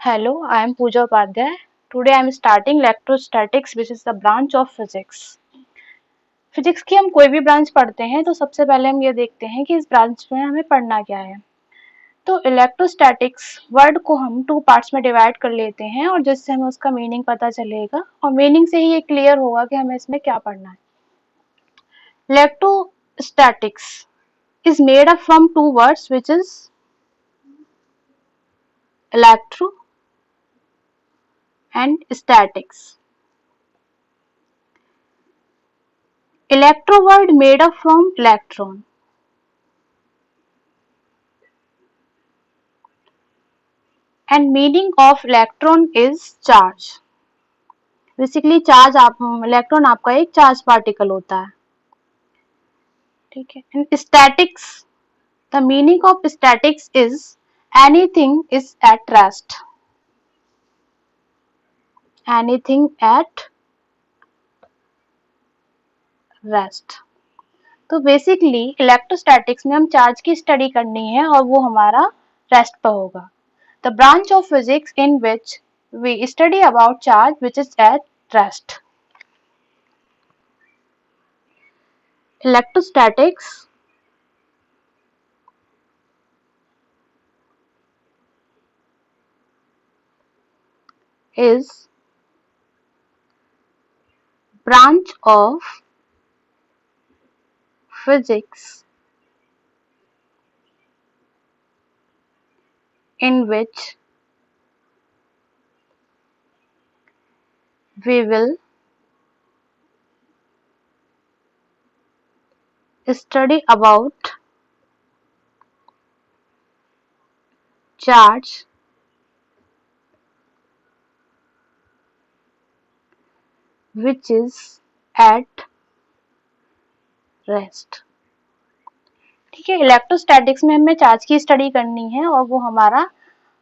Hello, I am Pooja Upadhyay. Today I am starting electrostatics, which is the branch of physics. Physics की हम कोई भी branch पढ़ते हैं तो सबसे पहले हम ये देखते हैं कि इस ब्रांच में हमें पढ़ना क्या है। तो इलेक्ट्रोस्टैटिक्स वर्ड को हम टू पार्ट्स में डिवाइड कर लेते हैं और जिससे हमें उसका मीनिंग पता चलेगा और मीनिंग से ही ये क्लियर होगा कि हमें इसमें क्या पढ़ना है। Electrostatics is made up from two words which is electro and statics. Electro word made up from electron and meaning of electron is charge. Basically charge आप इलेक्ट्रॉन आपका एक चार्ज पार्टिकल होता है, ठीक है। And statics, the meaning of statics is anything is at rest, anything at rest. तो basically electrostatics में हम चार्ज की स्टडी करनी है और वो हमारा रेस्ट पर होगा। The branch of physics in which we study about charge which is at rest. Electrostatics is branch of physics in which we will study about charge which is at rest। ठीक है, electrostatics में हमें charge की study करनी है और वो हमारा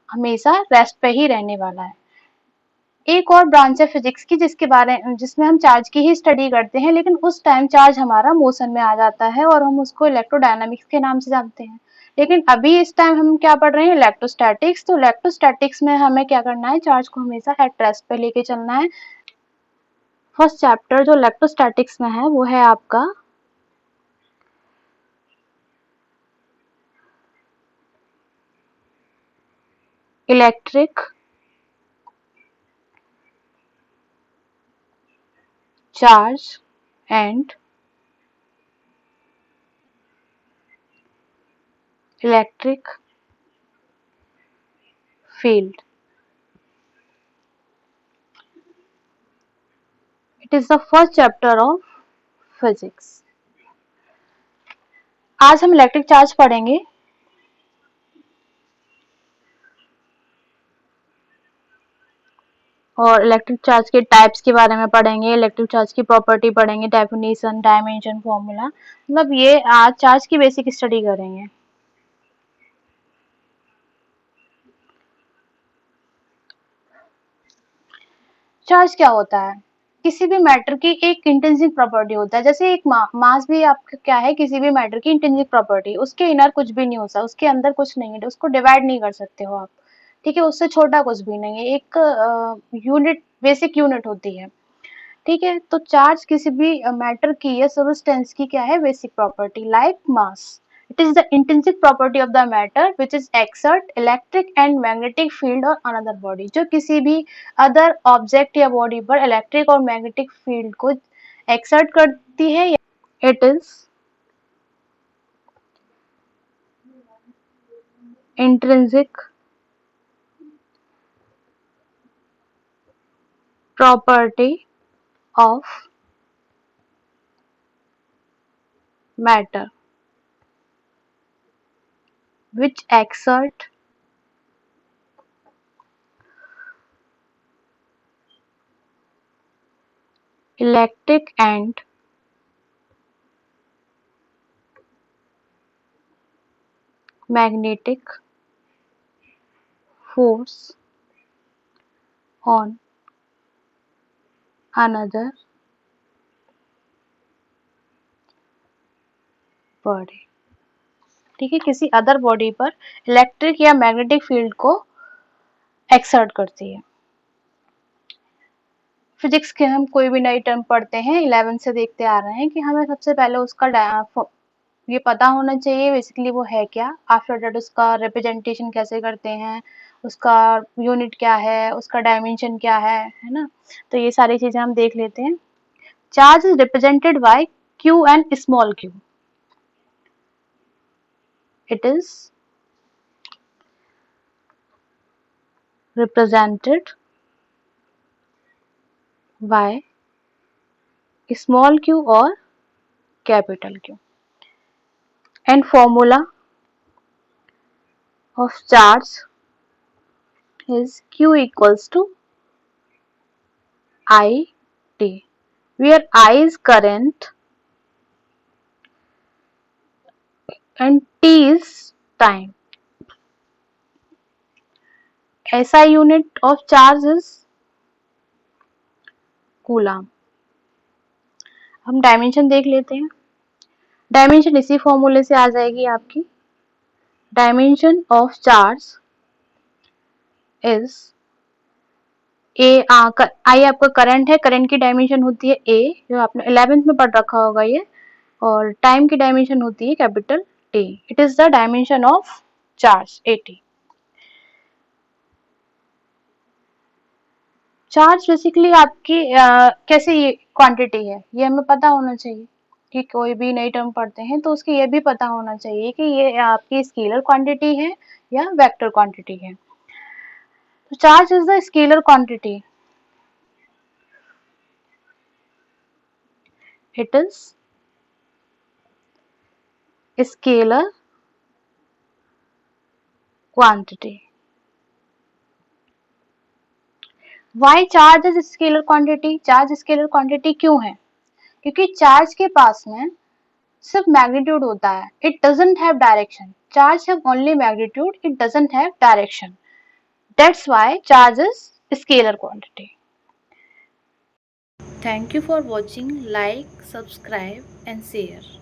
हमेशा रेस्ट पे ही रहने वाला है। एक और ब्रांच है फिजिक्स की जिसमें हम चार्ज की ही स्टडी करते हैं, लेकिन उस टाइम चार्ज हमारा मोशन में आ जाता है और हम उसको इलेक्ट्रोडायनामिक्स के नाम से जानते हैं। लेकिन अभी इस टाइम हम क्या पढ़ रहे हैं, इलेक्ट्रोस्टैटिक्स। तो इलेक्ट्रोस्टैटिक्स में हमें क्या करना है, चार्ज को हमेशा एट रेस्ट पे लेके चलना है। फर्स्ट चैप्टर जो इलेक्ट्रोस्टैटिक्स में है वो है आपका electric charge and electric field. It is the first chapter of physics. आज हम इलेक्ट्रिक चार्ज पढ़ेंगे। और इलेक्ट्रिक चार्ज के टाइप्स के बारे में पढ़ेंगे, इलेक्ट्रिक चार्ज की प्रॉपर्टी पढ़ेंगे, डेफिनेशन, डायमेंशन, फॉर्मूला, मतलब ये आज चार्ज की बेसिक स्टडी करेंगे। चार्ज क्या होता है, किसी भी मैटर की एक इंट्रिंसिक प्रॉपर्टी होता है। जैसे एक मास भी आपका क्या है, किसी भी मैटर की इंट्रिंसिक प्रॉपर्टी, उसके इनर कुछ भी नहीं होता, उसके अंदर कुछ नहीं है, उसको डिवाइड नहीं कर सकते हो आप, ठीक है। उससे छोटा कुछ भी नहीं है, एक यूनिट, बेसिक यूनिट होती है, ठीक है। तो चार्ज किसी भी मैटर की या सब्सटेंस की क्या है, basic property. Like mass, it is the intrinsic property of the matter which is exert electric and magnetic field और अनदर बॉडी, जो किसी भी अदर ऑब्जेक्ट या बॉडी पर इलेक्ट्रिक और मैग्नेटिक फील्ड को एक्सर्ट करती है। It is intrinsic property of matter which exert electric and magnetic force on another body, ठीक है। किसी अदर बॉडी पर इलेक्ट्रिक या मैग्नेटिक फील्ड को एक्सर्ट करती है। फिजिक्स के हम कोई भी नई टर्म पढ़ते हैं 11 से देखते आ रहे हैं कि हमें सबसे पहले उसका ये पता होना चाहिए बेसिकली वो है क्या, आफ्टर दैट उसका रिप्रेजेंटेशन कैसे करते हैं, उसका यूनिट क्या है, उसका डायमेंशन क्या है ना। तो ये सारी चीजें हम देख लेते हैं। Charge is represented by Q and small Q. It is represented by small q or capital Q. And formula of charge is Q equals to I T, where I is current and T is time. SI unit of charge is coulomb. हम dimension देख लेते हैं। Dimension इसी फॉर्मूले से आ जाएगी आपकी। Dimension of charge is I आपका करंट है, करंट की डायमेंशन होती है ए, जो आपने 11th में पढ़ रखा होगा ये, और टाइम की डायमेंशन होती है capital T. It is the dimension of charge eighty. Charge basically आपकी कैसे ये क्वांटिटी है ये हमें पता होना चाहिए कि कोई भी नई टर्म पढ़ते हैं तो उसकी ये भी पता होना चाहिए कि ये आपकी स्केलर क्वांटिटी है या वेक्टर क्वांटिटी है। तो charge is the scalar quantity. It is scalar quantity. Why charge is scalar quantity? Charge scalar quantity क्यों है? क्योंकि चार्ज के पास में सिर्फ मैग्नीट्यूड होता है, it doesn't have direction. Charge have only magnitude, it doesn't have direction. That's why charge is scalar quantity. Thank you for watching. Like, subscribe and share.